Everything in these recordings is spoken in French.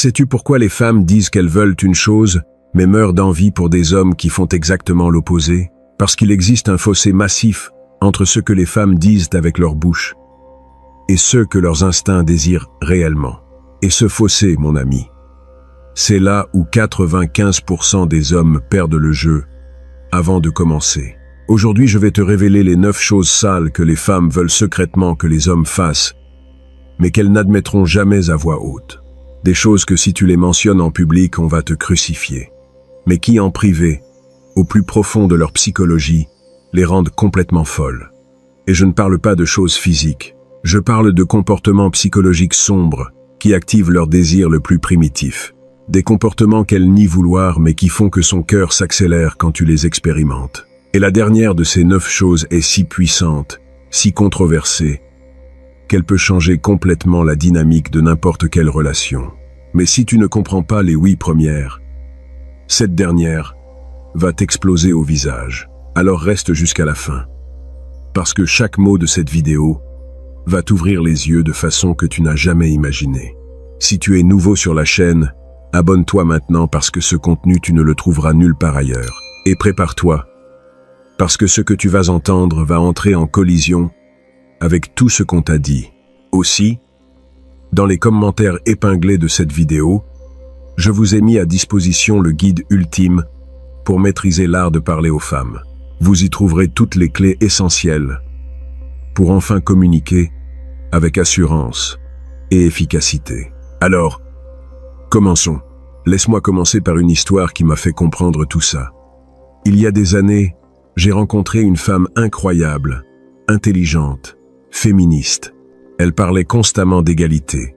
Sais-tu pourquoi les femmes disent qu'elles veulent une chose, mais meurent d'envie pour des hommes qui font exactement l'opposé? Parce qu'il existe un fossé massif entre ce que les femmes disent avec leur bouche et ce que leurs instincts désirent réellement. Et ce fossé, mon ami, c'est là où 95% des hommes perdent le jeu avant de commencer. Aujourd'hui, je vais te révéler les 9 choses sales que les femmes veulent secrètement que les hommes fassent, mais qu'elles n'admettront jamais à voix haute. Des choses que si tu les mentionnes en public, on va te crucifier, mais qui en privé, au plus profond de leur psychologie, les rendent complètement folles. Et je ne parle pas de choses physiques, je parle de comportements psychologiques sombres qui activent leur désir le plus primitif. Des comportements qu'elle nie vouloir mais qui font que son cœur s'accélère quand tu les expérimentes. Et la dernière de ces 9 choses est si puissante, si controversée, qu'elle peut changer complètement la dynamique de n'importe quelle relation. Mais si tu ne comprends pas les 8 premières, cette dernière va t'exploser au visage. Alors reste jusqu'à la fin. Parce que chaque mot de cette vidéo va t'ouvrir les yeux de façon que tu n'as jamais imaginée. Si tu es nouveau sur la chaîne, abonne-toi maintenant parce que ce contenu tu ne le trouveras nulle part ailleurs. Et prépare-toi, parce que ce que tu vas entendre va entrer en collision avec tout ce qu'on t'a dit. Aussi, dans les commentaires épinglés de cette vidéo, je vous ai mis à disposition le guide ultime pour maîtriser l'art de parler aux femmes. Vous y trouverez toutes les clés essentielles pour enfin communiquer avec assurance et efficacité. Alors, commençons. Laisse-moi commencer par une histoire qui m'a fait comprendre tout ça. Il y a des années, j'ai rencontré une femme incroyable, intelligente, féministe. Elle parlait constamment d'égalité,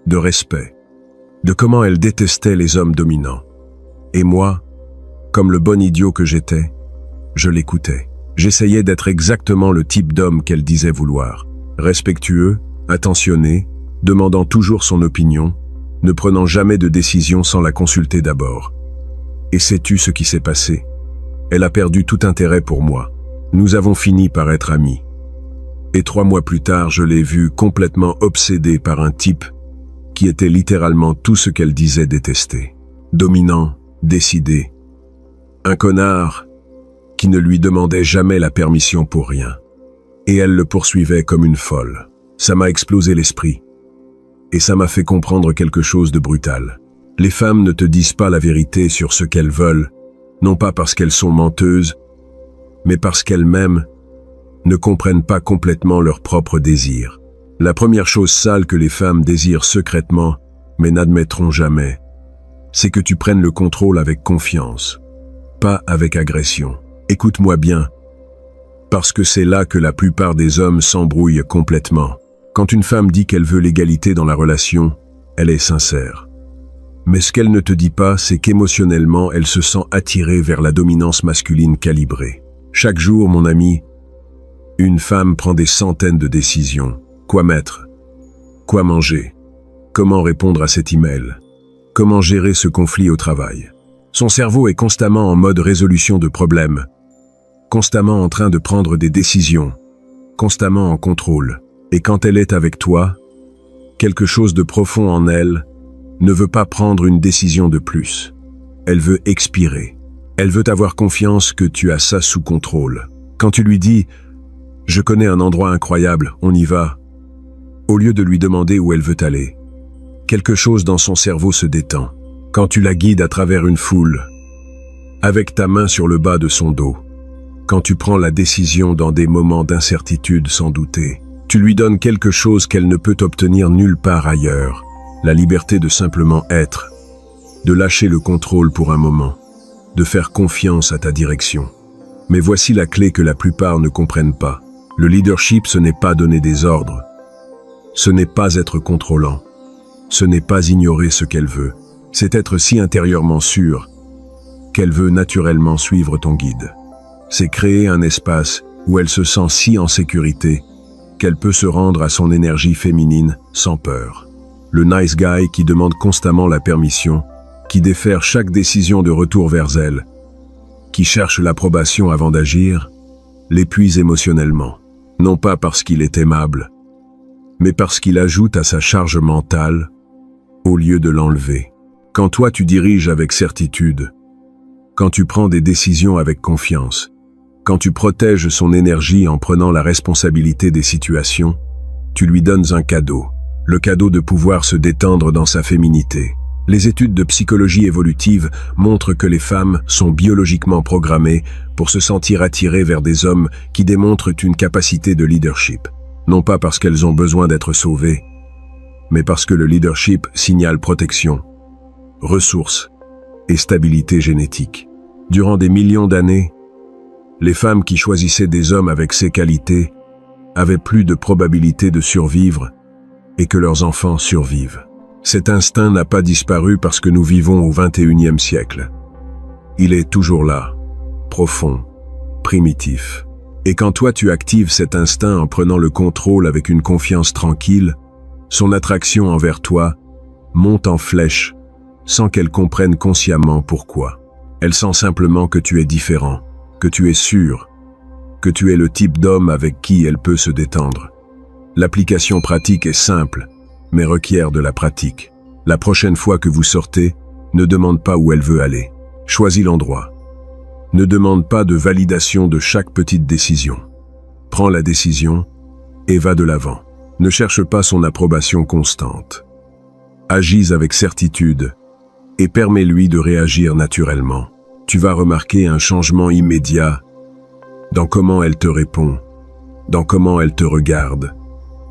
de respect, de comment elle détestait les hommes dominants. Et moi, comme le bon idiot que j'étais, je l'écoutais. J'essayais d'être exactement le type d'homme qu'elle disait vouloir. Respectueux, attentionné, demandant toujours son opinion, ne prenant jamais de décision sans la consulter d'abord. Et sais-tu ce qui s'est passé? Elle a perdu tout intérêt pour moi. Nous avons fini par être amis. Et 3 mois plus tard, je l'ai vue complètement obsédée par un type qui était littéralement tout ce qu'elle disait détester. Dominant, décidé. Un connard qui ne lui demandait jamais la permission pour rien. Et elle le poursuivait comme une folle. Ça m'a explosé l'esprit. Et ça m'a fait comprendre quelque chose de brutal. Les femmes ne te disent pas la vérité sur ce qu'elles veulent, non pas parce qu'elles sont menteuses, mais parce qu'elles-mêmes ne comprennent pas complètement leurs propres désirs. La première chose sale que les femmes désirent secrètement, mais n'admettront jamais, c'est que tu prennes le contrôle avec confiance, pas avec agression. Écoute-moi bien, parce que c'est là que la plupart des hommes s'embrouillent complètement. Quand une femme dit qu'elle veut l'égalité dans la relation, elle est sincère. Mais ce qu'elle ne te dit pas, c'est qu'émotionnellement, elle se sent attirée vers la dominance masculine calibrée. Chaque jour, mon ami, une femme prend des centaines de décisions. Quoi mettre? Quoi manger? Comment répondre à cet email? Comment gérer ce conflit au travail? Son cerveau est constamment en mode résolution de problèmes, constamment en train de prendre des décisions, constamment en contrôle. Et quand elle est avec toi, quelque chose de profond en elle ne veut pas prendre une décision de plus. Elle veut expirer. Elle veut avoir confiance que tu as ça sous contrôle. Quand tu lui dis « Je connais un endroit incroyable, on y va », au lieu de lui demander où elle veut aller, quelque chose dans son cerveau se détend. Quand tu la guides à travers une foule, avec ta main sur le bas de son dos, quand tu prends la décision dans des moments d'incertitude sans douter, tu lui donnes quelque chose qu'elle ne peut obtenir nulle part ailleurs, la liberté de simplement être, de lâcher le contrôle pour un moment, de faire confiance à ta direction. Mais voici la clé que la plupart ne comprennent pas. Le leadership, ce n'est pas donner des ordres, ce n'est pas être contrôlant, ce n'est pas ignorer ce qu'elle veut, c'est être si intérieurement sûr qu'elle veut naturellement suivre ton guide. C'est créer un espace où elle se sent si en sécurité qu'elle peut se rendre à son énergie féminine sans peur. Le nice guy qui demande constamment la permission, qui défère chaque décision de retour vers elle, qui cherche l'approbation avant d'agir, l'épuise émotionnellement. Non pas parce qu'il est aimable, mais parce qu'il ajoute à sa charge mentale au lieu de l'enlever. Quand toi tu diriges avec certitude, quand tu prends des décisions avec confiance, quand tu protèges son énergie en prenant la responsabilité des situations, tu lui donnes un cadeau, le cadeau de pouvoir se détendre dans sa féminité. Les études de psychologie évolutive montrent que les femmes sont biologiquement programmées pour se sentir attirées vers des hommes qui démontrent une capacité de leadership, non pas parce qu'elles ont besoin d'être sauvées, mais parce que le leadership signale protection, ressources et stabilité génétique. Durant des millions d'années, les femmes qui choisissaient des hommes avec ces qualités avaient plus de probabilité de survivre et que leurs enfants survivent. Cet instinct n'a pas disparu parce que nous vivons au XXIe siècle. Il est toujours là, profond, primitif. Et quand toi tu actives cet instinct en prenant le contrôle avec une confiance tranquille, son attraction envers toi monte en flèche sans qu'elle comprenne consciemment pourquoi. Elle sent simplement que tu es différent, que tu es sûr, que tu es le type d'homme avec qui elle peut se détendre. L'application pratique est simple, mais requiert de la pratique. La prochaine fois que vous sortez, ne demande pas où elle veut aller. Choisis l'endroit. Ne demande pas de validation de chaque petite décision. Prends la décision et va de l'avant. Ne cherche pas son approbation constante. Agis avec certitude et permets-lui de réagir naturellement. Tu vas remarquer un changement immédiat dans comment elle te répond, dans comment elle te regarde,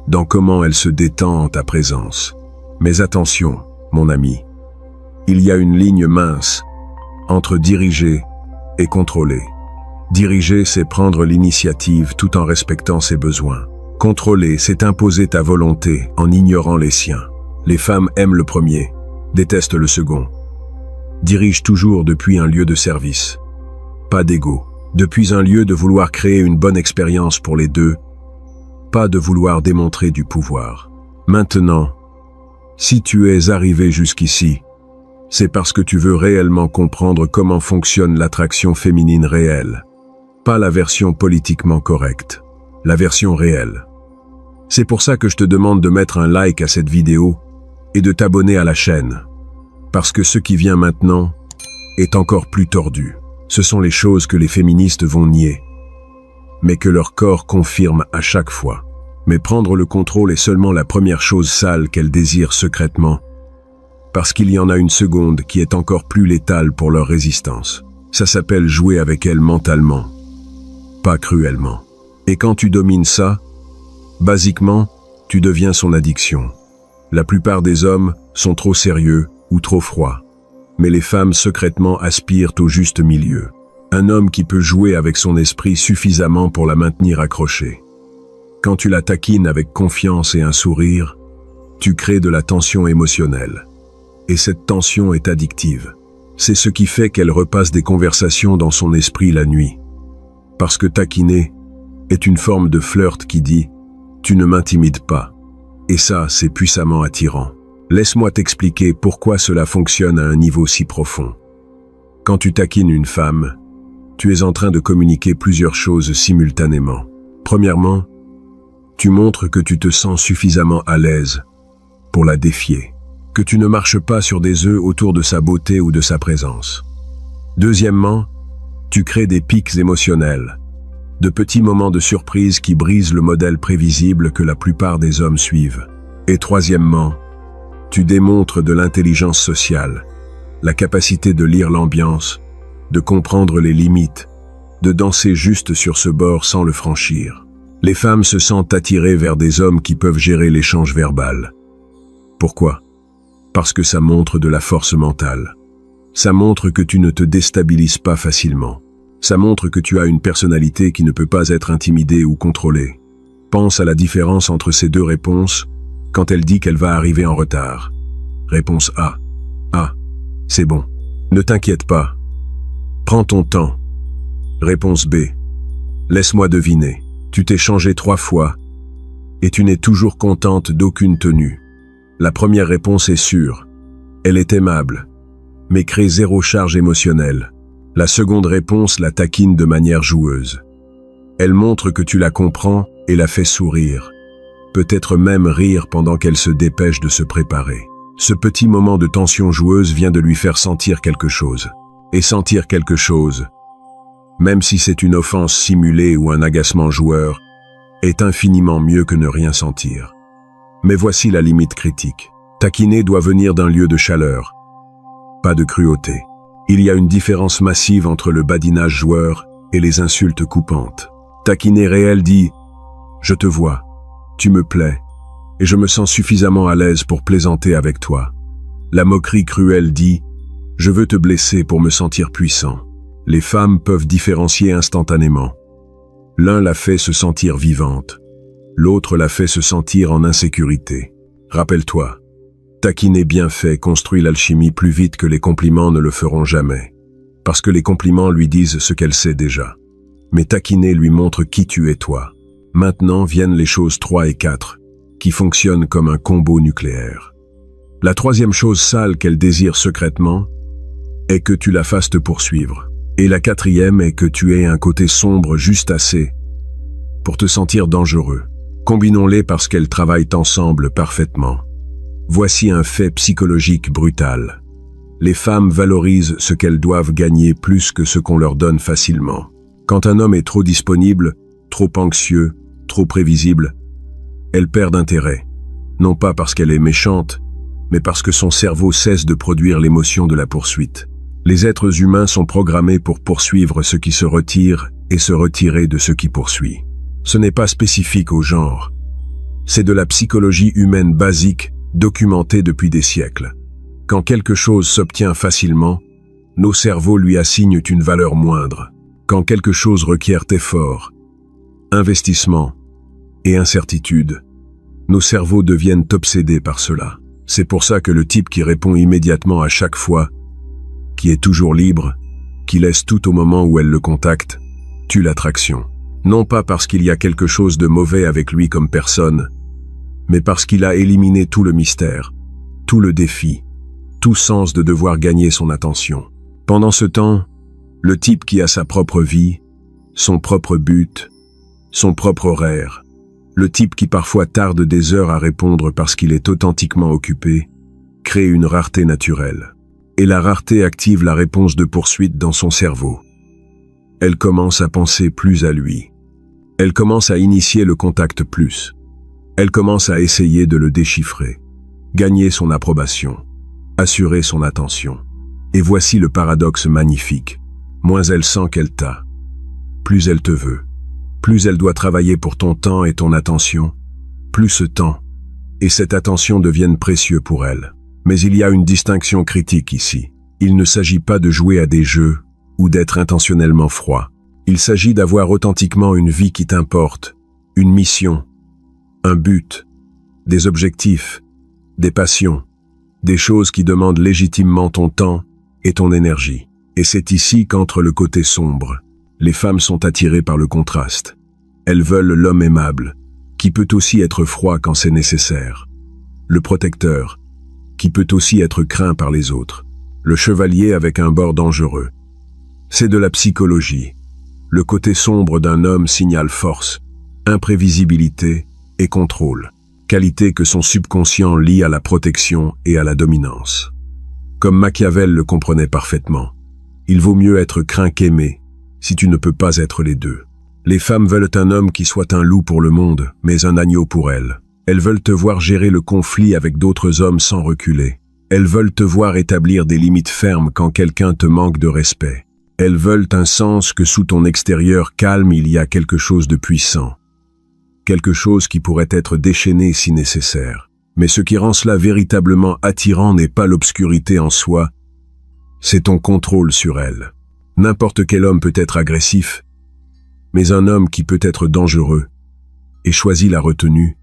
dans comment elle se détend en ta présence. Mais attention, mon ami, il y a une ligne mince entre diriger et contrôler. Diriger, c'est prendre l'initiative tout en respectant ses besoins. Contrôler, c'est imposer ta volonté en ignorant les siens. Les femmes aiment le premier, détestent le second. Dirige toujours depuis un lieu de service, pas d'ego. Depuis un lieu de vouloir créer une bonne expérience pour les deux, pas de vouloir démontrer du pouvoir. Maintenant, si tu es arrivé jusqu'ici, c'est parce que tu veux réellement comprendre comment fonctionne l'attraction féminine réelle. Pas la version politiquement correcte, la version réelle. C'est pour ça que je te demande de mettre un like à cette vidéo et de t'abonner à la chaîne. Parce que ce qui vient maintenant est encore plus tordu. Ce sont les choses que les féministes vont nier, mais que leur corps confirme à chaque fois. Mais prendre le contrôle est seulement la première chose sale qu'elles désirent secrètement, parce qu'il y en a une seconde qui est encore plus létale pour leur résistance. Ça s'appelle jouer avec elles mentalement, pas cruellement. Et quand tu domines ça, basiquement, tu deviens son addiction. La plupart des hommes sont trop sérieux ou trop froids, mais les femmes secrètement aspirent au juste milieu. Un homme qui peut jouer avec son esprit suffisamment pour la maintenir accrochée. Quand tu la taquines avec confiance et un sourire, tu crées de la tension émotionnelle. Et cette tension est addictive. C'est ce qui fait qu'elle repasse des conversations dans son esprit la nuit. Parce que taquiner est une forme de flirt qui dit « tu ne m'intimides pas ». Et ça, c'est puissamment attirant. Laisse-moi t'expliquer pourquoi cela fonctionne à un niveau si profond. Quand tu taquines une femme, tu es en train de communiquer plusieurs choses simultanément. Premièrement, tu montres que tu te sens suffisamment à l'aise pour la défier, que tu ne marches pas sur des œufs autour de sa beauté ou de sa présence. Deuxièmement, tu crées des pics émotionnels, de petits moments de surprise qui brisent le modèle prévisible que la plupart des hommes suivent. Et troisièmement, tu démontres de l'intelligence sociale, la capacité de lire l'ambiance, de comprendre les limites, de danser juste sur ce bord sans le franchir. Les femmes se sentent attirées vers des hommes qui peuvent gérer l'échange verbal. Pourquoi? Parce que ça montre de la force mentale. Ça montre que tu ne te déstabilises pas facilement. Ça montre que tu as une personnalité qui ne peut pas être intimidée ou contrôlée. Pense à la différence entre ces deux réponses quand elle dit qu'elle va arriver en retard. Réponse A. Ah, c'est bon. Ne t'inquiète pas. Prends ton temps. Réponse B. Laisse-moi deviner. Tu t'es changé 3 fois et tu n'es toujours contente d'aucune tenue. La première réponse est sûre. Elle est aimable, mais crée 0 charge émotionnelle. La seconde réponse la taquine de manière joueuse. Elle montre que tu la comprends et la fait sourire. Peut-être même rire pendant qu'elle se dépêche de se préparer. Ce petit moment de tension joueuse vient de lui faire sentir quelque chose. Et sentir quelque chose, même si c'est une offense simulée ou un agacement joueur, est infiniment mieux que ne rien sentir. Mais voici la limite critique. Taquiner doit venir d'un lieu de chaleur, pas de cruauté. Il y a une différence massive entre le badinage joueur et les insultes coupantes. Taquiner réel dit « Je te vois, tu me plais, et je me sens suffisamment à l'aise pour plaisanter avec toi. » La moquerie cruelle dit « Je veux te blesser pour me sentir puissant. » Les femmes peuvent différencier instantanément. L'un la fait se sentir vivante, l'autre la fait se sentir en insécurité. Rappelle-toi, taquiner bien fait construit l'alchimie plus vite que les compliments ne le feront jamais. Parce que les compliments lui disent ce qu'elle sait déjà. Mais taquiner lui montre qui tu es toi. Maintenant viennent les choses 3 et 4, qui fonctionnent comme un combo nucléaire. La troisième chose sale qu'elle désire secrètement est que tu la fasses te poursuivre. Et la quatrième est que tu aies un côté sombre juste assez pour te sentir dangereux. Combinons-les parce qu'elles travaillent ensemble parfaitement. Voici un fait psychologique brutal. Les femmes valorisent ce qu'elles doivent gagner plus que ce qu'on leur donne facilement. Quand un homme est trop disponible, trop anxieux, trop prévisible, elle perd d'intérêt. Non pas parce qu'elle est méchante, mais parce que son cerveau cesse de produire l'émotion de la poursuite. Les êtres humains sont programmés pour poursuivre ce qui se retire et se retirer de ce qui poursuit. Ce n'est pas spécifique au genre. C'est de la psychologie humaine basique documentée depuis des siècles. Quand quelque chose s'obtient facilement, nos cerveaux lui assignent une valeur moindre. Quand quelque chose requiert effort, investissement et incertitude, nos cerveaux deviennent obsédés par cela. C'est pour ça que le type qui répond immédiatement à chaque fois, qui est toujours libre, qui laisse tout au moment où elle le contacte, tue l'attraction. Non pas parce qu'il y a quelque chose de mauvais avec lui comme personne, mais parce qu'il a éliminé tout le mystère, tout le défi, tout sens de devoir gagner son attention. Pendant ce temps, le type qui a sa propre vie, son propre but, son propre horaire, le type qui parfois tarde des heures à répondre parce qu'il est authentiquement occupé, crée une rareté naturelle. Et la rareté active la réponse de poursuite dans son cerveau. Elle commence à penser plus à lui. Elle commence à initier le contact plus. Elle commence à essayer de le déchiffrer, gagner son approbation, assurer son attention. Et voici le paradoxe magnifique. Moins elle sent qu'elle t'a, plus elle te veut. Plus elle doit travailler pour ton temps et ton attention, plus ce temps et cette attention deviennent précieux pour elle. Mais il y a une distinction critique ici. Il ne s'agit pas de jouer à des jeux ou d'être intentionnellement froid. Il s'agit d'avoir authentiquement une vie qui t'importe, une mission, un but, des objectifs, des passions, des choses qui demandent légitimement ton temps et ton énergie. Et c'est ici qu'entre le côté sombre. Les femmes sont attirées par le contraste. Elles veulent l'homme aimable, qui peut aussi être froid quand c'est nécessaire. Le protecteur, qui peut aussi être craint par les autres. Le chevalier avec un bord dangereux. C'est de la psychologie. Le côté sombre d'un homme signale force, imprévisibilité et contrôle. Qualité que son subconscient lie à la protection et à la dominance. Comme Machiavel le comprenait parfaitement. Il vaut mieux être craint qu'aimé, si tu ne peux pas être les deux. Les femmes veulent un homme qui soit un loup pour le monde, mais un agneau pour elles. Elles veulent te voir gérer le conflit avec d'autres hommes sans reculer. Elles veulent te voir établir des limites fermes quand quelqu'un te manque de respect. Elles veulent un sens que sous ton extérieur calme il y a quelque chose de puissant. Quelque chose qui pourrait être déchaîné si nécessaire. Mais ce qui rend cela véritablement attirant n'est pas l'obscurité en soi, c'est ton contrôle sur elle. N'importe quel homme peut être agressif, mais un homme qui peut être dangereux et choisit la retenue,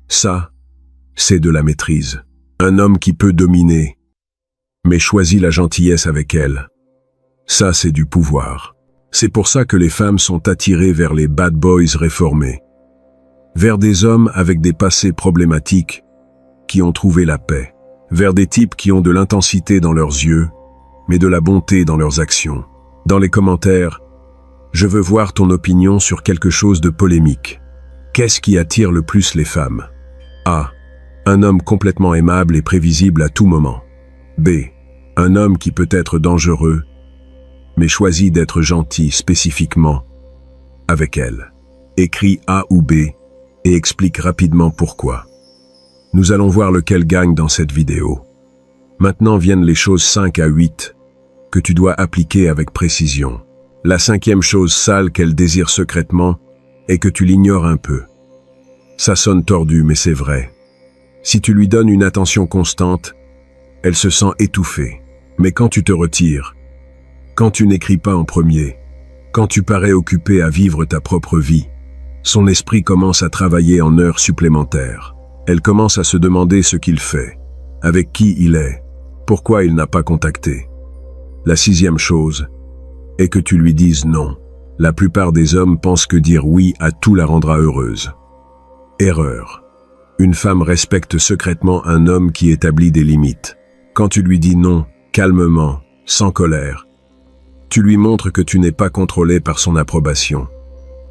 ça, c'est de la maîtrise. Un homme qui peut dominer, mais choisit la gentillesse avec elle, ça c'est du pouvoir. C'est pour ça que les femmes sont attirées vers les bad boys réformés, vers des hommes avec des passés problématiques qui ont trouvé la paix, vers des types qui ont de l'intensité dans leurs yeux, mais de la bonté dans leurs actions. Dans les commentaires, je veux voir ton opinion sur quelque chose de polémique. Qu'est-ce qui attire le plus les femmes? A. Un homme complètement aimable et prévisible à tout moment. B. Un homme qui peut être dangereux, mais choisit d'être gentil spécifiquement avec elle. Écris A ou B et explique rapidement pourquoi. Nous allons voir lequel gagne dans cette vidéo. Maintenant viennent les choses 5 à 8 que tu dois appliquer avec précision. La 5e chose sale qu'elle désire secrètement est que tu l'ignores un peu. Ça sonne tordu, mais c'est vrai. Si tu lui donnes une attention constante, elle se sent étouffée. Mais quand tu te retires, quand tu n'écris pas en premier, quand tu parais occupé à vivre ta propre vie, son esprit commence à travailler en heures supplémentaires. Elle commence à se demander ce qu'il fait, avec qui il est, pourquoi il n'a pas contacté. La 6e chose est que tu lui dises non. La plupart des hommes pensent que dire oui à tout la rendra heureuse. Erreur. Une femme respecte secrètement un homme qui établit des limites. Quand tu lui dis non, calmement, sans colère, tu lui montres que tu n'es pas contrôlé par son approbation.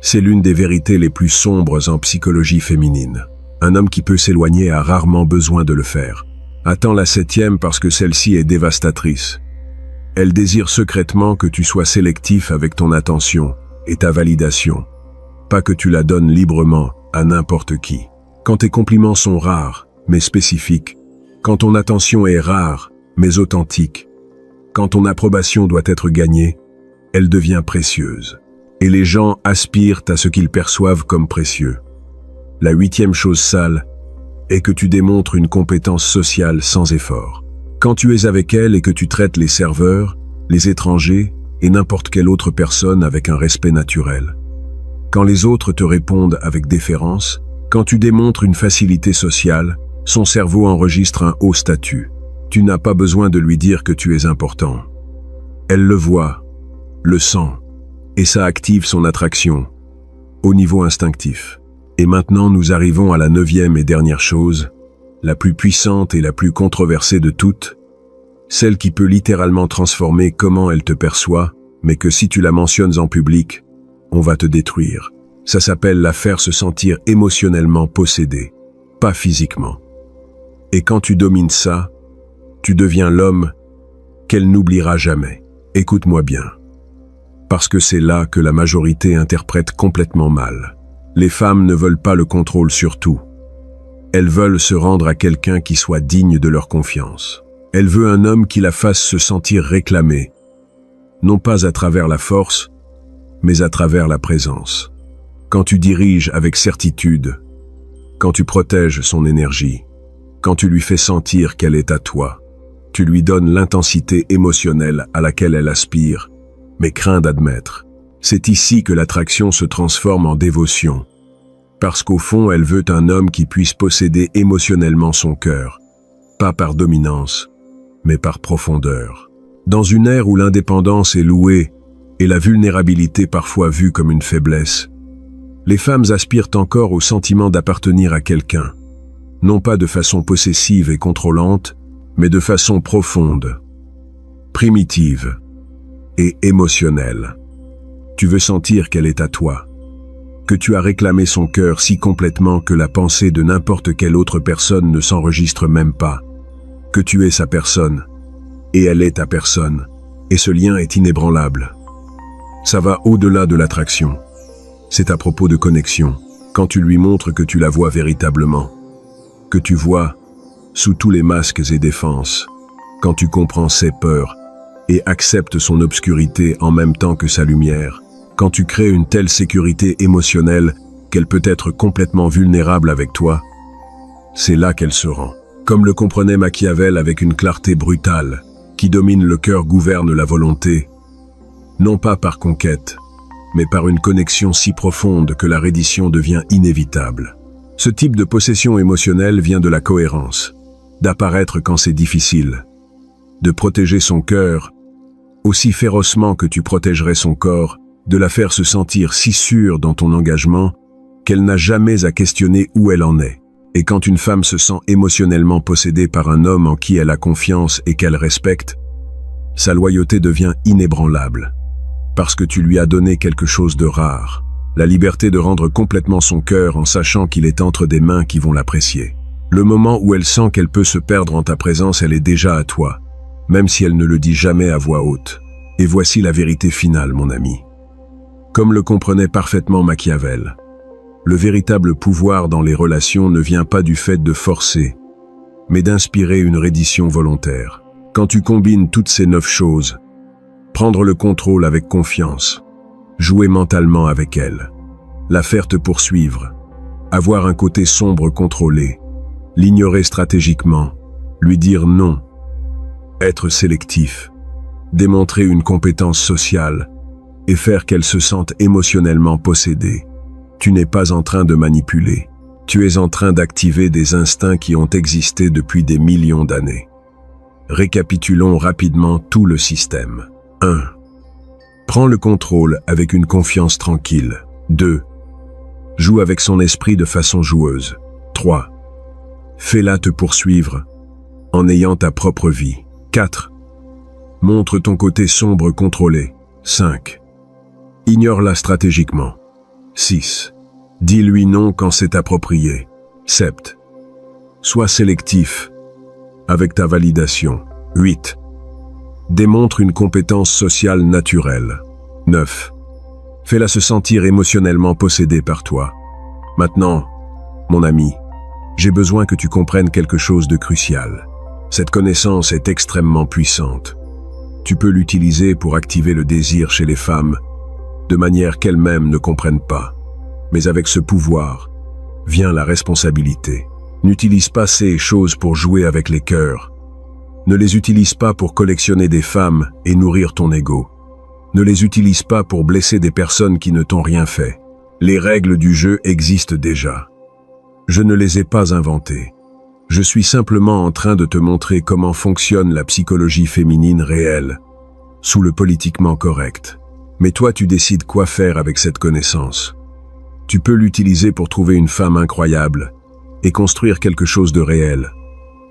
C'est l'une des vérités les plus sombres en psychologie féminine. Un homme qui peut s'éloigner a rarement besoin de le faire. Attends la 7e parce que celle-ci est dévastatrice. Elle désire secrètement que tu sois sélectif avec ton attention et ta validation, pas que tu la donnes librement à n'importe qui. Quand tes compliments sont rares, mais spécifiques, quand ton attention est rare, mais authentique, quand ton approbation doit être gagnée, elle devient précieuse. Et les gens aspirent à ce qu'ils perçoivent comme précieux. La 8e chose sale est que tu démontres une compétence sociale sans effort. Quand tu es avec elle et que tu traites les serveurs, les étrangers et n'importe quelle autre personne avec un respect naturel. Quand les autres te répondent avec déférence, quand tu démontres une facilité sociale, son cerveau enregistre un haut statut. Tu n'as pas besoin de lui dire que tu es important. Elle le voit, le sent, et ça active son attraction, au niveau instinctif. Et maintenant nous arrivons à la 9e et dernière chose, la plus puissante et la plus controversée de toutes, celle qui peut littéralement transformer comment elle te perçoit, mais que si tu la mentionnes en public, on va te détruire. Ça s'appelle la faire se sentir émotionnellement possédée, pas physiquement. Et quand tu domines ça, tu deviens l'homme qu'elle n'oubliera jamais. Écoute-moi bien. Parce que c'est là que la majorité interprète complètement mal. Les femmes ne veulent pas le contrôle sur tout. Elles veulent se rendre à quelqu'un qui soit digne de leur confiance. Elle veut un homme qui la fasse se sentir réclamée, non pas à travers la force, mais à travers la présence. Quand tu diriges avec certitude, quand tu protèges son énergie, quand tu lui fais sentir qu'elle est à toi, tu lui donnes l'intensité émotionnelle à laquelle elle aspire, mais craint d'admettre. C'est ici que l'attraction se transforme en dévotion. Parce qu'au fond, elle veut un homme qui puisse posséder émotionnellement son cœur, pas par dominance, mais par profondeur. Dans une ère où l'indépendance est louée et la vulnérabilité parfois vue comme une faiblesse, les femmes aspirent encore au sentiment d'appartenir à quelqu'un, non pas de façon possessive et contrôlante, mais de façon profonde, primitive et émotionnelle. Tu veux sentir qu'elle est à toi, que tu as réclamé son cœur si complètement que la pensée de n'importe quelle autre personne ne s'enregistre même pas, que tu es sa personne, et elle est ta personne, et ce lien est inébranlable. Ça va au-delà de l'attraction. C'est à propos de connexion, quand tu lui montres que tu la vois véritablement, que tu vois sous tous les masques et défenses, quand tu comprends ses peurs et acceptes son obscurité en même temps que sa lumière, quand tu crées une telle sécurité émotionnelle qu'elle peut être complètement vulnérable avec toi, c'est là qu'elle se rend. Comme le comprenait Machiavel avec une clarté brutale, qui domine le cœur gouverne la volonté, non pas par conquête, mais par une connexion si profonde que la reddition devient inévitable. Ce type de possession émotionnelle vient de la cohérence, d'apparaître quand c'est difficile, de protéger son cœur, aussi férocement que tu protégerais son corps, de la faire se sentir si sûre dans ton engagement qu'elle n'a jamais à questionner où elle en est. Et quand une femme se sent émotionnellement possédée par un homme en qui elle a confiance et qu'elle respecte, sa loyauté devient inébranlable, parce que tu lui as donné quelque chose de rare, la liberté de rendre complètement son cœur en sachant qu'il est entre des mains qui vont l'apprécier. Le moment où elle sent qu'elle peut se perdre en ta présence, elle est déjà à toi, même si elle ne le dit jamais à voix haute. Et voici la vérité finale, mon ami. Comme le comprenait parfaitement Machiavel, le véritable pouvoir dans les relations ne vient pas du fait de forcer, mais d'inspirer une reddition volontaire. Quand tu combines toutes ces 9 choses, prendre le contrôle avec confiance, jouer mentalement avec elle, la faire te poursuivre, avoir un côté sombre contrôlé, l'ignorer stratégiquement, lui dire non, être sélectif, démontrer une compétence sociale et faire qu'elle se sente émotionnellement possédée. Tu n'es pas en train de manipuler, tu es en train d'activer des instincts qui ont existé depuis des millions d'années. Récapitulons rapidement tout le système. 1. Prends le contrôle avec une confiance tranquille. 2. Joue avec son esprit de façon joueuse. 3. Fais-la te poursuivre en ayant ta propre vie. 4. Montre ton côté sombre contrôlé. 5. Ignore-la stratégiquement. 6. Dis-lui non quand c'est approprié. 7. Sois sélectif avec ta validation. 8. Démontre une compétence sociale naturelle. 9. Fais-la se sentir émotionnellement possédée par toi. Maintenant, mon ami, j'ai besoin que tu comprennes quelque chose de crucial. Cette connaissance est extrêmement puissante. Tu peux l'utiliser pour activer le désir chez les femmes, de manière qu'elles-mêmes ne comprennent pas. Mais avec ce pouvoir, vient la responsabilité. N'utilise pas ces choses pour jouer avec les cœurs. Ne les utilise pas pour collectionner des femmes et nourrir ton ego. Ne les utilise pas pour blesser des personnes qui ne t'ont rien fait. Les règles du jeu existent déjà. Je ne les ai pas inventées. Je suis simplement en train de te montrer comment fonctionne la psychologie féminine réelle, sous le politiquement correct. Mais toi, tu décides quoi faire avec cette connaissance. Tu peux l'utiliser pour trouver une femme incroyable et construire quelque chose de réel,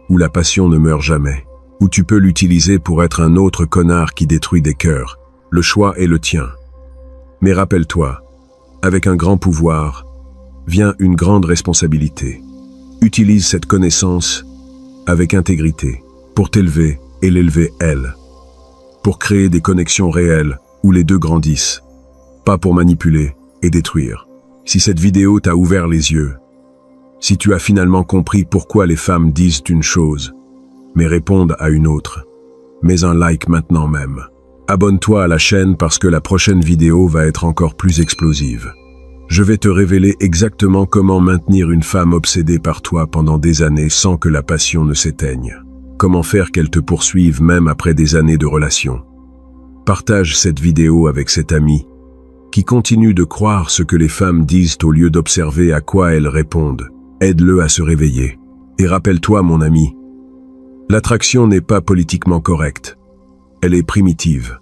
où la passion ne meurt jamais. Ou tu peux l'utiliser pour être un autre connard qui détruit des cœurs. Le choix est le tien. Mais rappelle-toi, avec un grand pouvoir, vient une grande responsabilité. Utilise cette connaissance avec intégrité pour t'élever et l'élever elle. Pour créer des connexions réelles où les deux grandissent, pas pour manipuler et détruire. Si cette vidéo t'a ouvert les yeux, si tu as finalement compris pourquoi les femmes disent une chose, mais répondent à une autre, mets un like maintenant même. Abonne-toi à la chaîne parce que la prochaine vidéo va être encore plus explosive. Je vais te révéler exactement comment maintenir une femme obsédée par toi pendant des années sans que la passion ne s'éteigne. Comment faire qu'elle te poursuive même après des années de relation. Partage cette vidéo avec cet ami qui continue de croire ce que les femmes disent au lieu d'observer à quoi elles répondent. Aide-le à se réveiller. Et rappelle-toi, mon ami, l'attraction n'est pas politiquement correcte. Elle est primitive.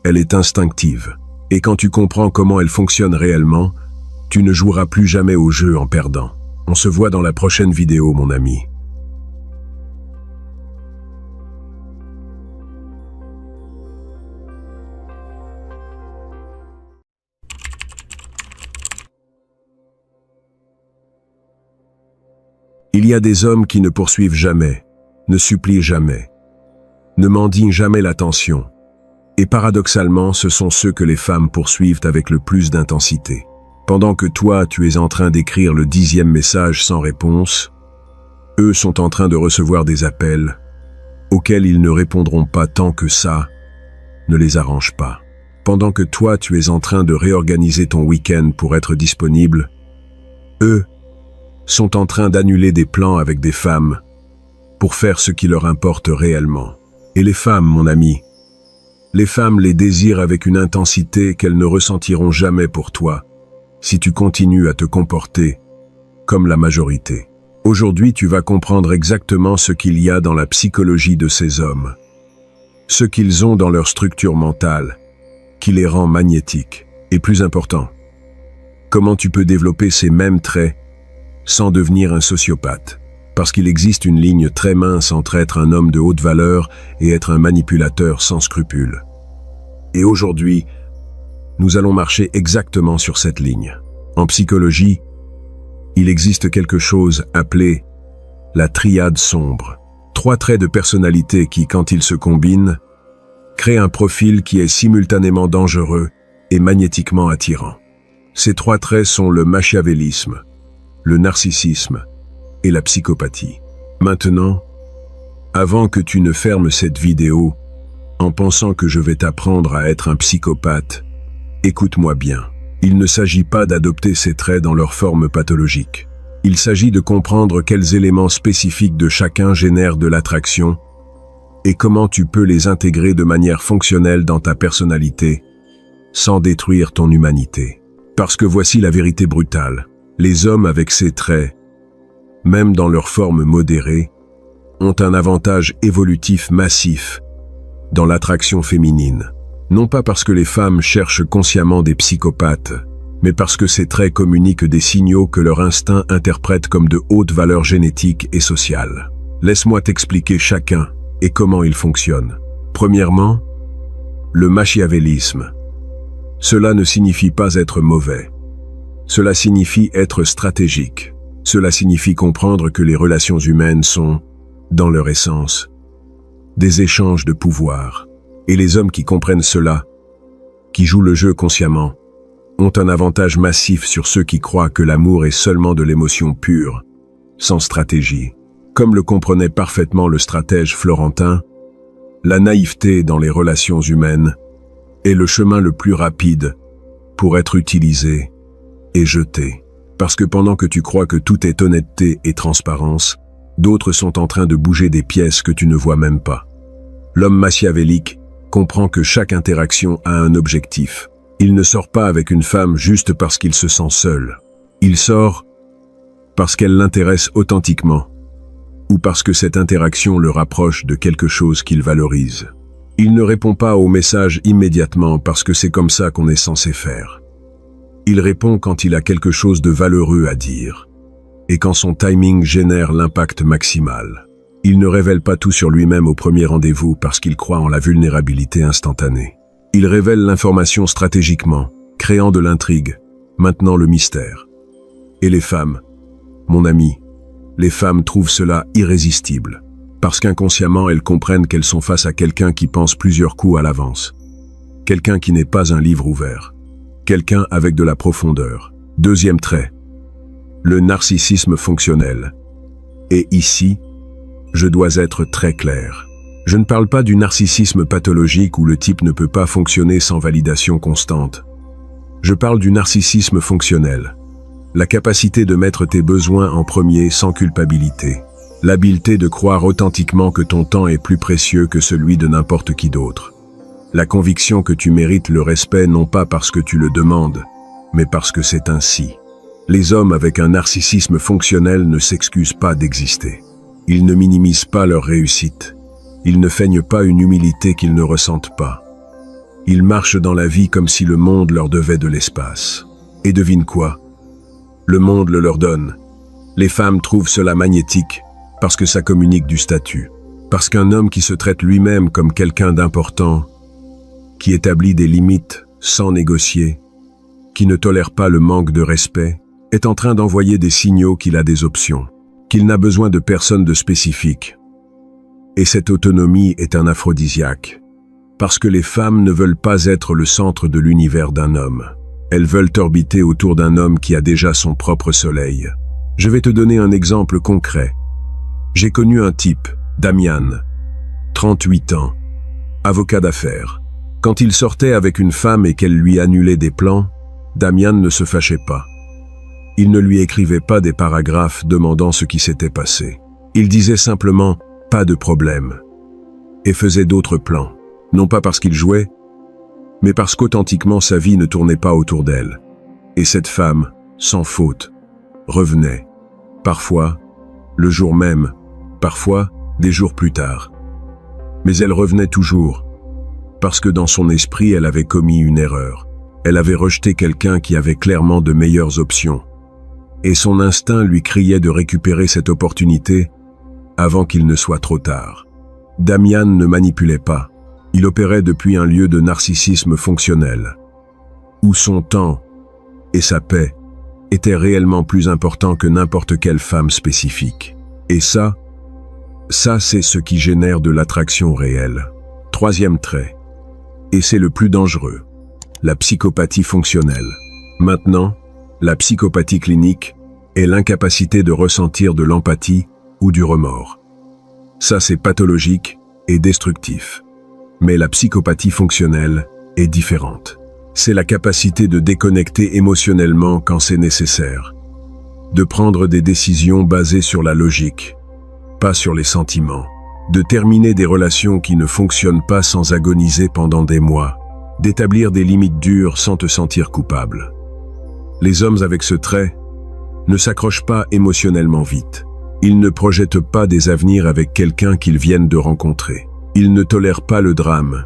Elle est instinctive. Et quand tu comprends comment elle fonctionne réellement, tu ne joueras plus jamais au jeu en perdant. On se voit dans la prochaine vidéo, mon ami. Il y a des hommes qui ne poursuivent jamais, ne supplient jamais, ne mendient jamais l'attention. Et paradoxalement, ce sont ceux que les femmes poursuivent avec le plus d'intensité. Pendant que toi, tu es en train d'écrire le 10e message sans réponse, eux sont en train de recevoir des appels auxquels ils ne répondront pas tant que ça ne les arrange pas. Pendant que toi, tu es en train de réorganiser ton week-end pour être disponible, eux sont en train d'annuler des plans avec des femmes pour faire ce qui leur importe réellement. Et les femmes, mon ami, les femmes les désirent avec une intensité qu'elles ne ressentiront jamais pour toi si tu continues à te comporter comme la majorité. Aujourd'hui, tu vas comprendre exactement ce qu'il y a dans la psychologie de ces hommes, ce qu'ils ont dans leur structure mentale, qui les rend magnétiques. Et plus important, comment tu peux développer ces mêmes traits sans devenir un sociopathe. Parce qu'il existe une ligne très mince entre être un homme de haute valeur et être un manipulateur sans scrupules. Et aujourd'hui, nous allons marcher exactement sur cette ligne. En psychologie, il existe quelque chose appelé la triade sombre. 3 traits de personnalité qui, quand ils se combinent, créent un profil qui est simultanément dangereux et magnétiquement attirant. Ces 3 traits sont le machiavélisme, le narcissisme et la psychopathie. Maintenant, avant que tu ne fermes cette vidéo en pensant que je vais t'apprendre à être un psychopathe, écoute-moi bien. Il ne s'agit pas d'adopter ces traits dans leur forme pathologique. Il s'agit de comprendre quels éléments spécifiques de chacun génèrent de l'attraction et comment tu peux les intégrer de manière fonctionnelle dans ta personnalité sans détruire ton humanité. Parce que voici la vérité brutale. Les hommes avec ces traits, même dans leur forme modérée, ont un avantage évolutif massif dans l'attraction féminine. Non pas parce que les femmes cherchent consciemment des psychopathes, mais parce que ces traits communiquent des signaux que leur instinct interprète comme de hautes valeurs génétiques et sociales. Laisse-moi t'expliquer chacun et comment ils fonctionnent. Premièrement, le machiavélisme. Cela ne signifie pas être mauvais. Cela signifie être stratégique. Cela signifie comprendre que les relations humaines sont, dans leur essence, des échanges de pouvoir. Et les hommes qui comprennent cela, qui jouent le jeu consciemment, ont un avantage massif sur ceux qui croient que l'amour est seulement de l'émotion pure, sans stratégie. Comme le comprenait parfaitement le stratège florentin, la naïveté dans les relations humaines est le chemin le plus rapide pour être utilisé et jeté. Parce que pendant que tu crois que tout est honnêteté et transparence, d'autres sont en train de bouger des pièces que tu ne vois même pas. L'homme machiavélique comprend que chaque interaction a un objectif. Il ne sort pas avec une femme juste parce qu'il se sent seul. Il sort parce qu'elle l'intéresse authentiquement, ou parce que cette interaction le rapproche de quelque chose qu'il valorise. Il ne répond pas au message immédiatement parce que c'est comme ça qu'on est censé faire. Il répond quand il a quelque chose de valeureux à dire, et quand son timing génère l'impact maximal. Il ne révèle pas tout sur lui-même au premier rendez-vous parce qu'il croit en la vulnérabilité instantanée. Il révèle l'information stratégiquement, créant de l'intrigue, maintenant le mystère. Et les femmes, mon ami, les femmes trouvent cela irrésistible, parce qu'inconsciemment elles comprennent qu'elles sont face à quelqu'un qui pense plusieurs coups à l'avance. Quelqu'un qui n'est pas un livre ouvert. Quelqu'un avec de la profondeur. Deuxième trait, le narcissisme fonctionnel. Et ici, je dois être très clair. Je ne parle pas du narcissisme pathologique où le type ne peut pas fonctionner sans validation constante. Je parle du narcissisme fonctionnel. La capacité de mettre tes besoins en premier sans culpabilité. L'habileté de croire authentiquement que ton temps est plus précieux que celui de n'importe qui d'autre. La conviction que tu mérites le respect non pas parce que tu le demandes, mais parce que c'est ainsi. Les hommes avec un narcissisme fonctionnel ne s'excusent pas d'exister. Ils ne minimisent pas leur réussite. Ils ne feignent pas une humilité qu'ils ne ressentent pas. Ils marchent dans la vie comme si le monde leur devait de l'espace. Et devine quoi? Le monde le leur donne. Les femmes trouvent cela magnétique parce que ça communique du statut. Parce qu'un homme qui se traite lui-même comme quelqu'un d'important, qui établit des limites sans négocier, qui ne tolère pas le manque de respect, est en train d'envoyer des signaux qu'il a des options, qu'il n'a besoin de personne de spécifique. Et cette autonomie est un aphrodisiaque, parce que les femmes ne veulent pas être le centre de l'univers d'un homme. Elles veulent orbiter autour d'un homme qui a déjà son propre soleil. Je vais te donner un exemple concret. J'ai connu un type, Damian, 38 ans, avocat d'affaires. Quand il sortait avec une femme et qu'elle lui annulait des plans, Damian ne se fâchait pas. Il ne lui écrivait pas des paragraphes demandant ce qui s'était passé. Il disait simplement « pas de problème » et faisait d'autres plans, non pas parce qu'il jouait, mais parce qu'authentiquement sa vie ne tournait pas autour d'elle. Et cette femme, sans faute, revenait, parfois, le jour même, parfois, des jours plus tard. Mais elle revenait toujours, parce que dans son esprit elle avait commis une erreur. Elle avait rejeté quelqu'un qui avait clairement de meilleures options. Et son instinct lui criait de récupérer cette opportunité avant qu'il ne soit trop tard. Damian ne manipulait pas. Il opérait depuis un lieu de narcissisme fonctionnel, où son temps et sa paix étaient réellement plus importants que n'importe quelle femme spécifique. Et ça c'est ce qui génère de l'attraction réelle. Troisième trait, et c'est le plus dangereux, la psychopathie fonctionnelle. Maintenant, la psychopathie clinique est l'incapacité de ressentir de l'empathie ou du remords. Ça, c'est pathologique et destructif. Mais la psychopathie fonctionnelle est différente. C'est la capacité de déconnecter émotionnellement quand c'est nécessaire, de prendre des décisions basées sur la logique, pas sur les sentiments, de terminer des relations qui ne fonctionnent pas sans agoniser pendant des mois, d'établir des limites dures sans te sentir coupable. Les hommes avec ce trait ne s'accrochent pas émotionnellement vite. Ils ne projettent pas des avenirs avec quelqu'un qu'ils viennent de rencontrer. Ils ne tolèrent pas le drame,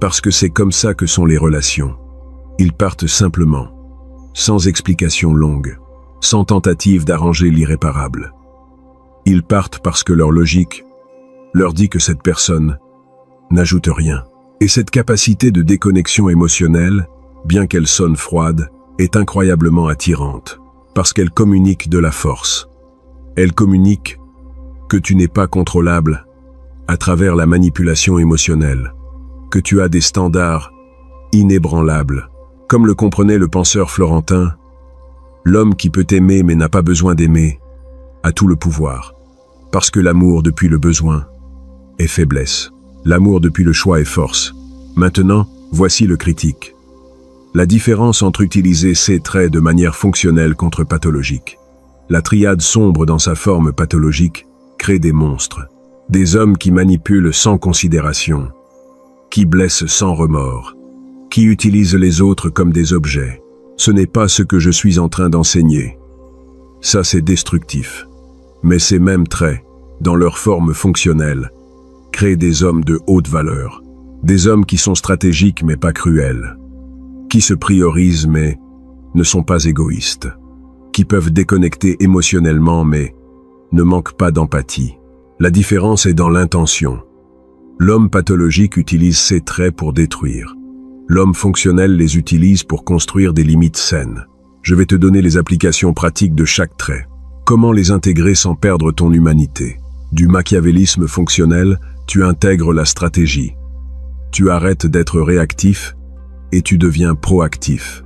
parce que c'est comme ça que sont les relations. Ils partent simplement, sans explication longue, sans tentative d'arranger l'irréparable. Ils partent parce que leur logique leur dit que cette personne n'ajoute rien. Et cette capacité de déconnexion émotionnelle, bien qu'elle sonne froide, est incroyablement attirante, parce qu'elle communique de la force. Elle communique que tu n'es pas contrôlable à travers la manipulation émotionnelle, que tu as des standards inébranlables. Comme le comprenait le penseur florentin, l'homme qui peut aimer mais n'a pas besoin d'aimer a tout le pouvoir, parce que l'amour depuis le besoin est faiblesse, l'amour depuis le choix est force. Maintenant, voici le critique. La différence entre utiliser ces traits de manière fonctionnelle contre pathologique. La triade sombre dans sa forme pathologique crée des monstres, des hommes qui manipulent sans considération, qui blessent sans remords, qui utilisent les autres comme des objets. Ce n'est pas ce que je suis en train d'enseigner. Ça, c'est destructif. Mais ces mêmes traits, dans leur forme fonctionnelle, créent des hommes de haute valeur, des hommes qui sont stratégiques mais pas cruels, qui se priorisent mais ne sont pas égoïstes, qui peuvent déconnecter émotionnellement mais ne manquent pas d'empathie. La différence est dans l'intention. L'homme pathologique utilise ces traits pour détruire. L'homme fonctionnel les utilise pour construire des limites saines. Je vais te donner les applications pratiques de chaque trait. Comment les intégrer sans perdre ton humanité? Du machiavélisme fonctionnel, tu intègres la stratégie. Tu arrêtes d'être réactif et tu deviens proactif.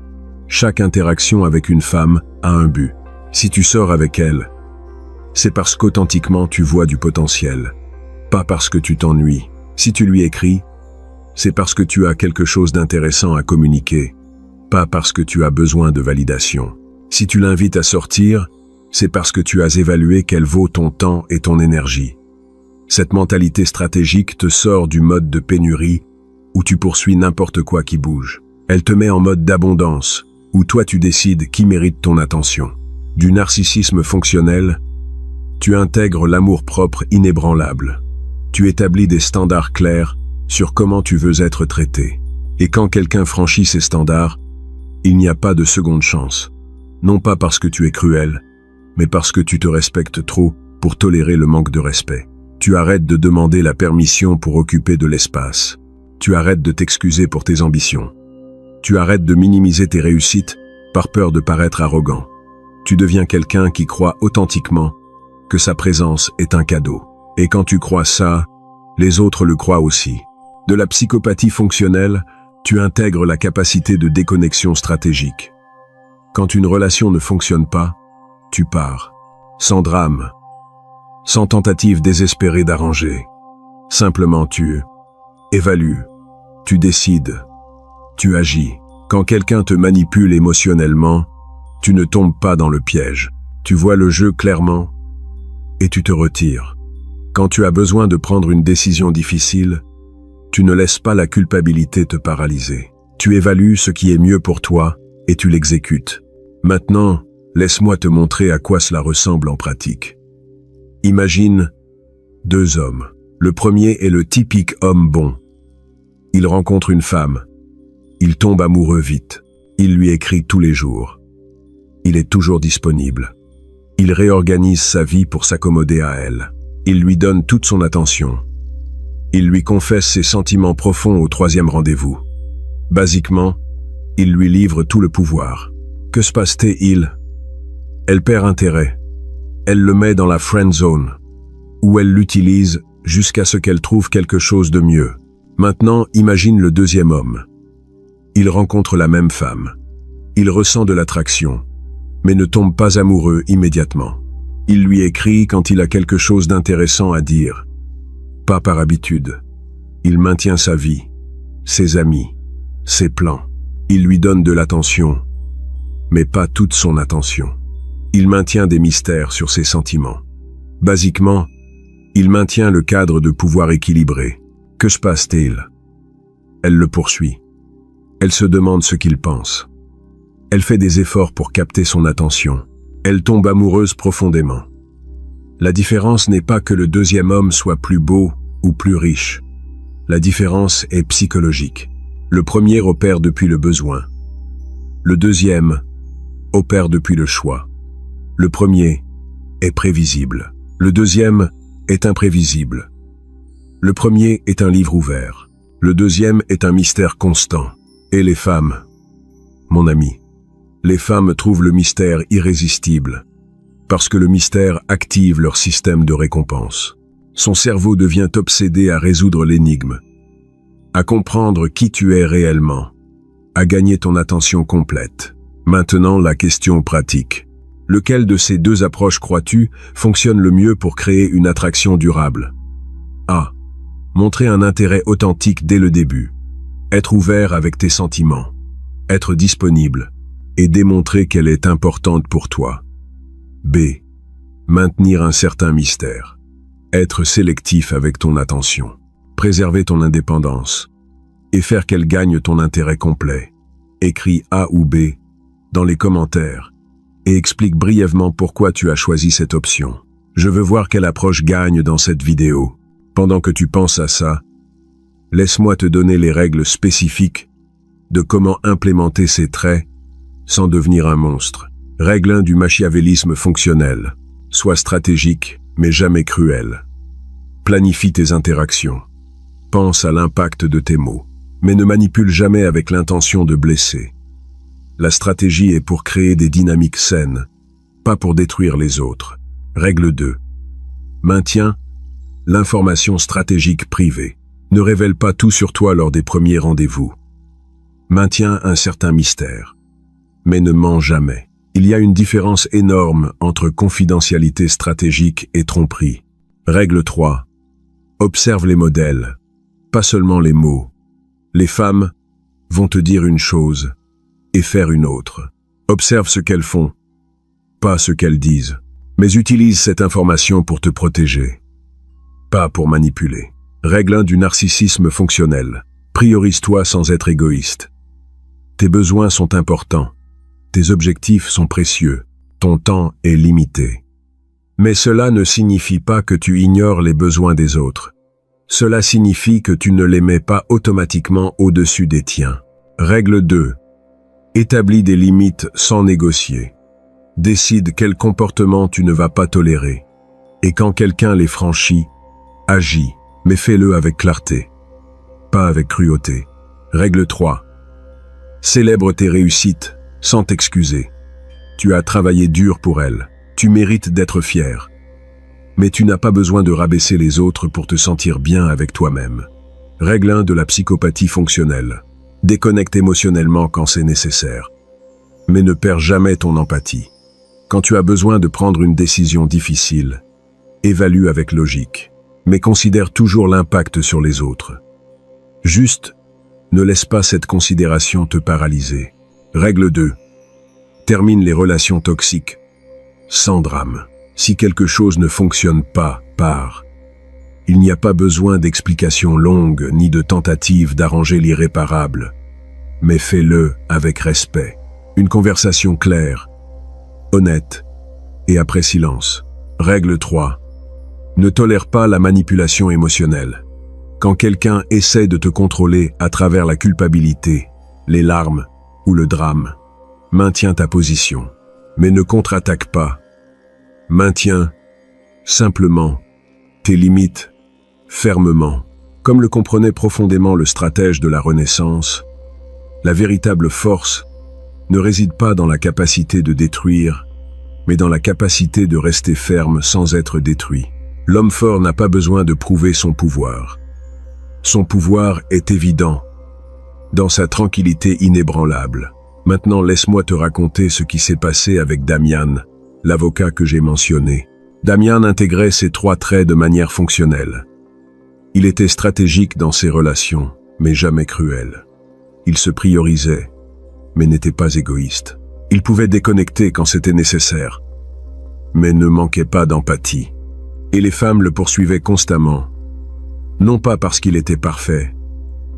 Chaque interaction avec une femme a un but. Si tu sors avec elle, c'est parce qu'authentiquement tu vois du potentiel, pas parce que tu t'ennuies. Si tu lui écris, c'est parce que tu as quelque chose d'intéressant à communiquer, pas parce que tu as besoin de validation. Si tu l'invites à sortir, c'est parce que tu as évalué qu'elle vaut ton temps et ton énergie. Cette mentalité stratégique te sort du mode de pénurie où tu poursuis n'importe quoi qui bouge. Elle te met en mode d'abondance, où toi tu décides qui mérite ton attention. Du narcissisme fonctionnel, tu intègres l'amour-propre inébranlable. Tu établis des standards clairs sur comment tu veux être traité. Et quand quelqu'un franchit ces standards, il n'y a pas de seconde chance. Non pas parce que tu es cruel, mais parce que tu te respectes trop pour tolérer le manque de respect. Tu arrêtes de demander la permission pour occuper de l'espace. Tu arrêtes de t'excuser pour tes ambitions. Tu arrêtes de minimiser tes réussites par peur de paraître arrogant. Tu deviens quelqu'un qui croit authentiquement que sa présence est un cadeau. Et quand tu crois ça, les autres le croient aussi. De la psychopathie fonctionnelle, tu intègres la capacité de déconnexion stratégique. Quand une relation ne fonctionne pas, tu pars, sans drame, sans tentative désespérée d'arranger. Simplement tu évalues, tu décides, tu agis. Quand quelqu'un te manipule émotionnellement, tu ne tombes pas dans le piège. Tu vois le jeu clairement et tu te retires. Quand tu as besoin de prendre une décision difficile, tu ne laisses pas la culpabilité te paralyser. Tu évalues ce qui est mieux pour toi et tu l'exécutes. Maintenant, laisse-moi te montrer à quoi cela ressemble en pratique. Imagine deux hommes. Le premier est le typique homme bon. Il rencontre une femme. Il tombe amoureux vite. Il lui écrit tous les jours. Il est toujours disponible. Il réorganise sa vie pour s'accommoder à elle. Il lui donne toute son attention. Il lui confesse ses sentiments profonds au troisième rendez-vous. Basiquement, il lui livre tout le pouvoir. Que se passe-t-il? Elle perd intérêt. Elle le met dans la friend zone, où elle l'utilise jusqu'à ce qu'elle trouve quelque chose de mieux. Maintenant, imagine le deuxième homme. Il rencontre la même femme. Il ressent de l'attraction, mais ne tombe pas amoureux immédiatement. Il lui écrit quand il a quelque chose d'intéressant à dire. Pas par habitude. Il maintient sa vie, ses amis, ses plans. Il lui donne de l'attention, mais pas toute son attention. Il maintient des mystères sur ses sentiments. Basiquement, il maintient le cadre de pouvoir équilibré. Que se passe-t-il? Elle le poursuit. Elle se demande ce qu'il pense. Elle fait des efforts pour capter son attention. Elle tombe amoureuse profondément. La différence n'est pas que le deuxième homme soit plus beau ou plus riche. La différence est psychologique. Le premier opère depuis le besoin. Le deuxième opère depuis le choix. Le premier est prévisible. Le deuxième est imprévisible. Le premier est un livre ouvert. Le deuxième est un mystère constant. Et les femmes, mon ami, les femmes trouvent le mystère irrésistible, parce que le mystère active leur système de récompense. Son cerveau devient obsédé à résoudre l'énigme, à comprendre qui tu es réellement, à gagner ton attention complète. Maintenant, la question pratique. Lequel de ces deux approches crois-tu fonctionne le mieux pour créer une attraction durable? A. Montrer un intérêt authentique dès le début. Être ouvert avec tes sentiments. Être disponible. Et démontrer qu'elle est importante pour toi. B. Maintenir un certain mystère. Être sélectif avec ton attention. Préserver ton indépendance. Et faire qu'elle gagne ton intérêt complet. Écris A ou B dans les commentaires et explique brièvement pourquoi tu as choisi cette option. Je veux voir quelle approche gagne dans cette vidéo. Pendant que tu penses à ça, laisse-moi te donner les règles spécifiques de comment implémenter ces traits sans devenir un monstre. Règle 1 du machiavélisme fonctionnel. Sois stratégique, mais jamais cruel. Planifie tes interactions. Pense à l'impact de tes mots, mais ne manipule jamais avec l'intention de blesser. La stratégie est pour créer des dynamiques saines, pas pour détruire les autres. Règle 2. Maintiens l'information stratégique privée. Ne révèle pas tout sur toi lors des premiers rendez-vous. Maintiens un certain mystère, mais ne mens jamais. Il y a une différence énorme entre confidentialité stratégique et tromperie. Règle 3. Observe les modèles, pas seulement les mots. Les femmes vont te dire une chose et faire une autre. Observe ce qu'elles font, pas ce qu'elles disent, mais utilise cette information pour te protéger, pas pour manipuler. Règle 1 du narcissisme fonctionnel. Priorise-toi sans être égoïste. Tes besoins sont importants. Tes objectifs sont précieux. Ton temps est limité. Mais cela ne signifie pas que tu ignores les besoins des autres. Cela signifie que tu ne les mets pas automatiquement au-dessus des tiens. Règle 2. Établis des limites sans négocier. Décide quel comportement tu ne vas pas tolérer. Et quand quelqu'un les franchit, agis, mais fais-le avec clarté, pas avec cruauté. Règle 3. Célèbre tes réussites sans t'excuser. Tu as travaillé dur pour elles. Tu mérites d'être fier. Mais tu n'as pas besoin de rabaisser les autres pour te sentir bien avec toi-même. Règle 1 de la psychopathie fonctionnelle. Déconnecte émotionnellement quand c'est nécessaire. Mais ne perds jamais ton empathie. Quand tu as besoin de prendre une décision difficile, évalue avec logique, mais considère toujours l'impact sur les autres. Juste, ne laisse pas cette considération te paralyser. Règle 2. Termine les relations toxiques sans drame. Si quelque chose ne fonctionne pas, pars. Il n'y a pas besoin d'explications longues ni de tentatives d'arranger l'irréparable, mais fais-le avec respect. Une conversation claire, honnête et après silence. Règle 3. Ne tolère pas la manipulation émotionnelle. Quand quelqu'un essaie de te contrôler à travers la culpabilité, les larmes ou le drame, maintiens ta position, mais ne contre-attaque pas. Maintiens simplement tes limites fermement. Comme le comprenait profondément le stratège de la Renaissance, la véritable force ne réside pas dans la capacité de détruire, mais dans la capacité de rester ferme sans être détruit. L'homme fort n'a pas besoin de prouver son pouvoir. Son pouvoir est évident, dans sa tranquillité inébranlable. Maintenant, laisse-moi te raconter ce qui s'est passé avec Damian, l'avocat que j'ai mentionné. Damian intégrait ces 3 traits de manière fonctionnelle. Il était stratégique dans ses relations, mais jamais cruel. Il se priorisait, mais n'était pas égoïste. Il pouvait déconnecter quand c'était nécessaire, mais ne manquait pas d'empathie. Et les femmes le poursuivaient constamment, non pas parce qu'il était parfait,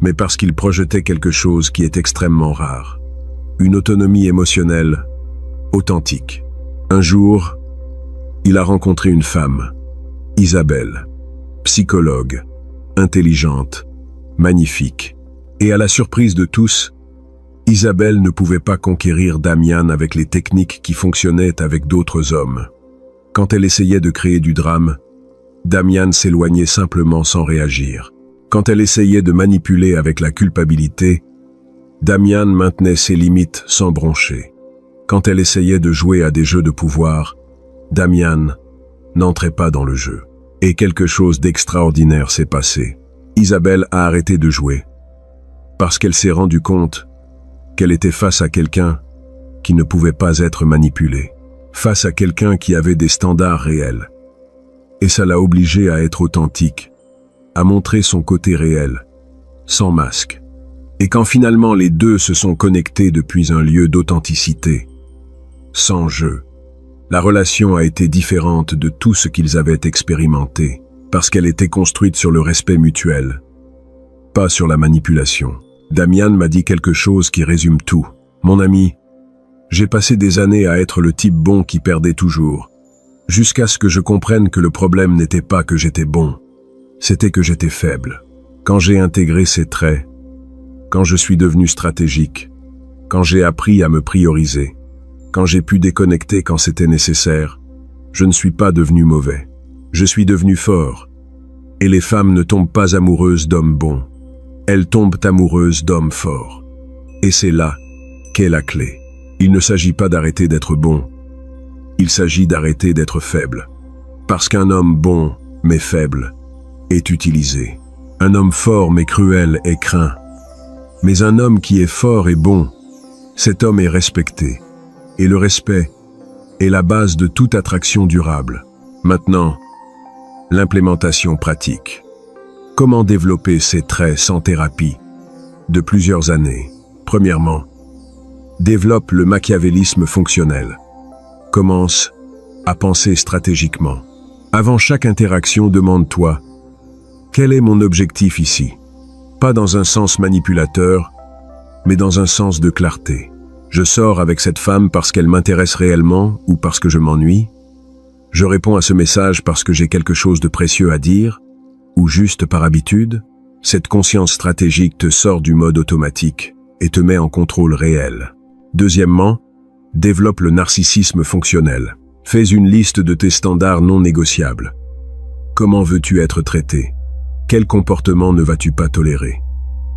mais parce qu'il projetait quelque chose qui est extrêmement rare. Une autonomie émotionnelle, authentique. Un jour, il a rencontré une femme, Isabelle, psychologue, intelligente, magnifique. Et à la surprise de tous, Isabelle ne pouvait pas conquérir Damian avec les techniques qui fonctionnaient avec d'autres hommes. Quand elle essayait de créer du drame, Damian s'éloignait simplement sans réagir. Quand elle essayait de manipuler avec la culpabilité, Damian maintenait ses limites sans broncher. Quand elle essayait de jouer à des jeux de pouvoir, Damian n'entrait pas dans le jeu. Et quelque chose d'extraordinaire s'est passé. Isabelle a arrêté de jouer, parce qu'elle s'est rendue compte qu'elle était face à quelqu'un qui ne pouvait pas être manipulé, face à quelqu'un qui avait des standards réels. Et ça l'a obligée à être authentique, à montrer son côté réel, sans masque. Et quand finalement les deux se sont connectés depuis un lieu d'authenticité, sans jeu, la relation a été différente de tout ce qu'ils avaient expérimenté, parce qu'elle était construite sur le respect mutuel, pas sur la manipulation. Damian m'a dit quelque chose qui résume tout. Mon ami, j'ai passé des années à être le type bon qui perdait toujours, jusqu'à ce que je comprenne que le problème n'était pas que j'étais bon, c'était que j'étais faible. Quand j'ai intégré ces traits, quand je suis devenu stratégique, quand j'ai appris à me prioriser, quand j'ai pu déconnecter quand c'était nécessaire, je ne suis pas devenu mauvais. Je suis devenu fort. Et les femmes ne tombent pas amoureuses d'hommes bons. Elles tombent amoureuses d'hommes forts. Et c'est là qu'est la clé. Il ne s'agit pas d'arrêter d'être bon. Il s'agit d'arrêter d'être faible. Parce qu'un homme bon, mais faible, est utilisé. Un homme fort mais cruel est craint. Mais un homme qui est fort et bon, cet homme est respecté. Et le respect est la base de toute attraction durable. Maintenant, l'implémentation pratique. Comment développer ces traits sans thérapie? De plusieurs années. Premièrement, développe le machiavélisme fonctionnel. Commence à penser stratégiquement. Avant chaque interaction, demande-toi « Quel est mon objectif ici ?» Pas dans un sens manipulateur, mais dans un sens de clarté. Je sors avec cette femme parce qu'elle m'intéresse réellement ou parce que je m'ennuie? Je réponds à ce message parce que j'ai quelque chose de précieux à dire ou juste par habitude? Cette conscience stratégique te sort du mode automatique et te met en contrôle réel. Deuxièmement, développe le narcissisme fonctionnel. Fais une liste de tes standards non négociables. Comment veux-tu être traité? Quel comportement ne vas-tu pas tolérer?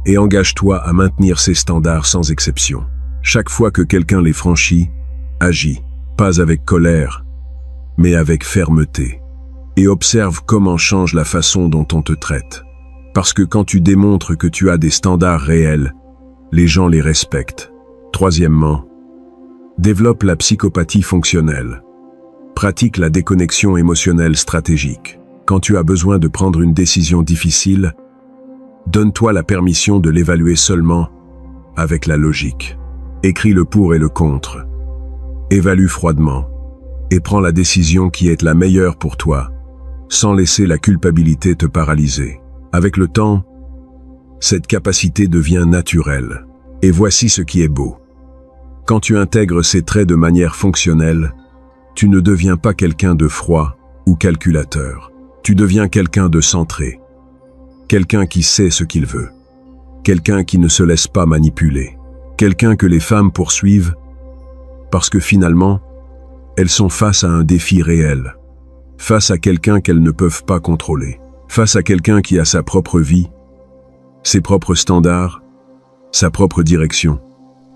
Et engage-toi à maintenir ces standards sans exception. Chaque fois que quelqu'un les franchit, agis, pas avec colère, mais avec fermeté. Et observe comment change la façon dont on te traite. Parce que quand tu démontres que tu as des standards réels, les gens les respectent. Troisièmement, développe la psychopathie fonctionnelle. Pratique la déconnexion émotionnelle stratégique. Quand tu as besoin de prendre une décision difficile, donne-toi la permission de l'évaluer seulement avec la logique. Écris le pour et le contre. Évalue froidement et prends la décision qui est la meilleure pour toi, sans laisser la culpabilité te paralyser. Avec le temps, cette capacité devient naturelle. Et voici ce qui est beau. Quand tu intègres ces traits de manière fonctionnelle, tu ne deviens pas quelqu'un de froid ou calculateur. Tu deviens quelqu'un de centré. Quelqu'un qui sait ce qu'il veut. Quelqu'un qui ne se laisse pas manipuler. Quelqu'un que les femmes poursuivent parce que finalement, elles sont face à un défi réel. Face à quelqu'un qu'elles ne peuvent pas contrôler. Face à quelqu'un qui a sa propre vie, ses propres standards, sa propre direction.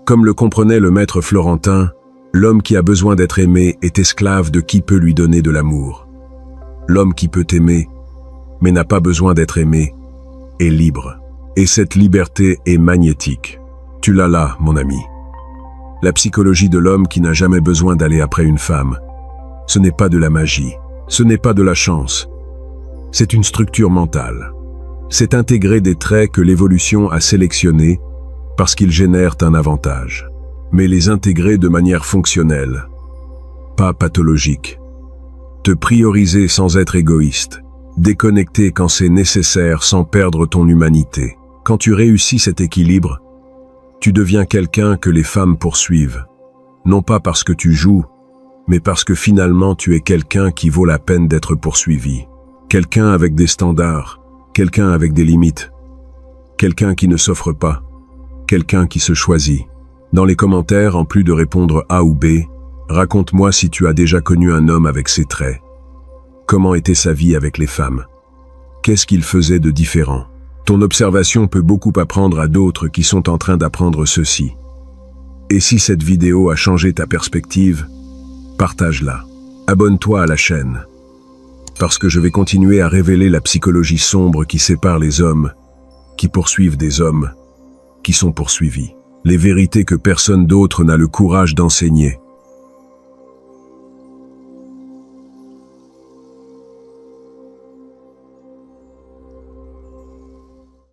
Comme le comprenait le maître Florentin, L'homme qui a besoin d'être aimé est esclave de qui peut lui donner de l'amour. L'homme qui peut aimer, mais n'a pas besoin d'être aimé, est libre. Et cette liberté est magnétique. Tu l'as là, mon ami. La psychologie de l'homme qui n'a jamais besoin d'aller après une femme. Ce n'est pas de la magie, ce n'est pas de la chance. C'est une structure mentale. C'est intégrer des traits que l'évolution a sélectionnés parce qu'ils génèrent un avantage. Mais les intégrer de manière fonctionnelle, pas pathologique. Te prioriser sans être égoïste. Déconnecter quand c'est nécessaire sans perdre ton humanité. Quand tu réussis cet équilibre, tu deviens quelqu'un que les femmes poursuivent. Non pas parce que tu joues, mais parce que finalement tu es quelqu'un qui vaut la peine d'être poursuivi. Quelqu'un avec des standards, quelqu'un avec des limites. Quelqu'un qui ne s'offre pas, quelqu'un qui se choisit. Dans les commentaires, en plus de répondre A ou B, raconte-moi si tu as déjà connu un homme avec ces traits. Comment était sa vie avec les femmes? Qu'est-ce qu'il faisait de différent? Ton observation peut beaucoup apprendre à d'autres qui sont en train d'apprendre ceci. Et si cette vidéo a changé ta perspective, partage-la. Abonne-toi à la chaîne. Parce que je vais continuer à révéler la psychologie sombre qui sépare les hommes, qui poursuivent des hommes, qui sont poursuivis. Les vérités que personne d'autre n'a le courage d'enseigner.